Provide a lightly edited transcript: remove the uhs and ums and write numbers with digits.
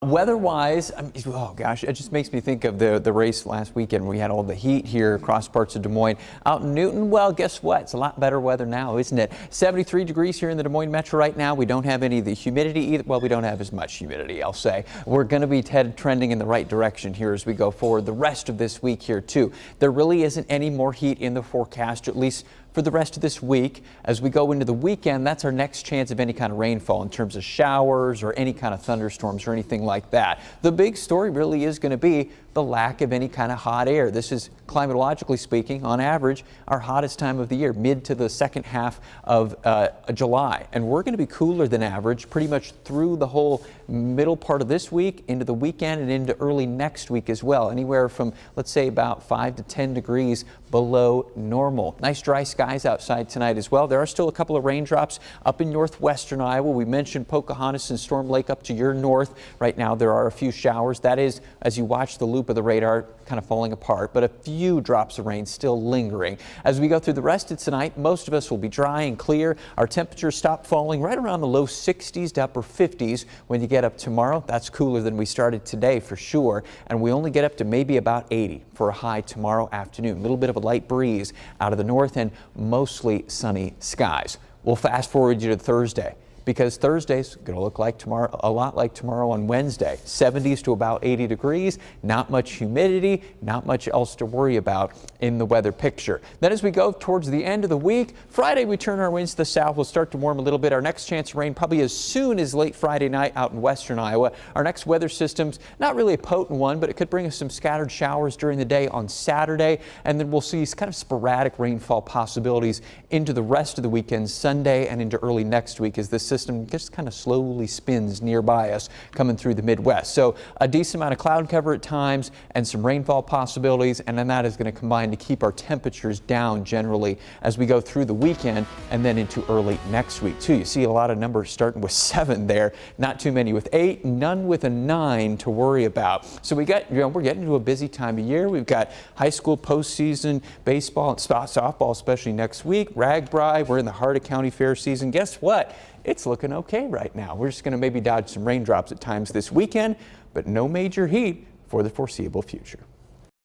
Weather-wise, oh gosh, it just makes me think of the race last weekend. We had all the heat here across parts of Des Moines. Out in Newton, well, guess what? It's a lot better weather now, isn't it? 73 degrees here in the Des Moines Metro right now. We don't have any of the humidity either. Well, we don't have as much humidity, I'll say. We're going to be trending in the right direction here as we go forward the rest of this week here, too. There really isn't any more heat in the forecast, at least for the rest of this week. As we go into the weekend, that's our next chance of any kind of rainfall in terms of showers or any kind of thunderstorms or anything like that. The big story really is going to be the lack of any kind of hot air. This is, climatologically speaking, on average, our hottest time of the year, mid to the second half of July. And we're going to be cooler than average pretty much through the whole middle part of this week, into the weekend, and into early next week as well. Anywhere from, let's say, about 5 to 10 degrees below normal. Nice dry skies outside tonight as well. There are still a couple of raindrops up in northwestern Iowa. We mentioned Pocahontas and Storm Lake up to your north. Right now there are a few showers. That is, as you watch the loop of the radar, kind of falling apart, but a few drops of rain still lingering. As we go through the rest of tonight, most of us will be dry and clear. Our temperatures stop falling right around the low 60s to upper 50s. When you get up tomorrow, that's cooler than we started today for sure. And we only get up to maybe about 80 for a high tomorrow afternoon. A little bit of a light breeze out of the north and mostly sunny skies. We'll fast forward you to Thursday, because Thursday's going to look like tomorrow, a lot like tomorrow on Wednesday. 70s to about 80 degrees, not much humidity, not much else to worry about in the weather picture. Then as we go towards the end of the week, Friday we turn our winds to the south. We'll start to warm a little bit. Our next chance of rain probably as soon as late Friday night out in western Iowa. Our next weather system's not really a potent one, but it could bring us some scattered showers during the day on Saturday. And then we'll see kind of sporadic rainfall possibilities into the rest of the weekend, Sunday and into early next week, as this system just kind of slowly spins nearby us coming through the Midwest. So a decent amount of cloud cover at times and some rainfall possibilities, and then that is going to combine to keep our temperatures down generally as we go through the weekend and then into early next week too. You see a lot of numbers starting with 7 there, not too many with 8, none with a 9 to worry about. So we got, we're getting into a busy time of year. We've got high school postseason baseball and softball, especially next week. RAGBRAI, we're in the heart of county fair season. Guess what? It's looking okay right now. We're just going to maybe dodge some raindrops at times this weekend, but no major heat for the foreseeable future.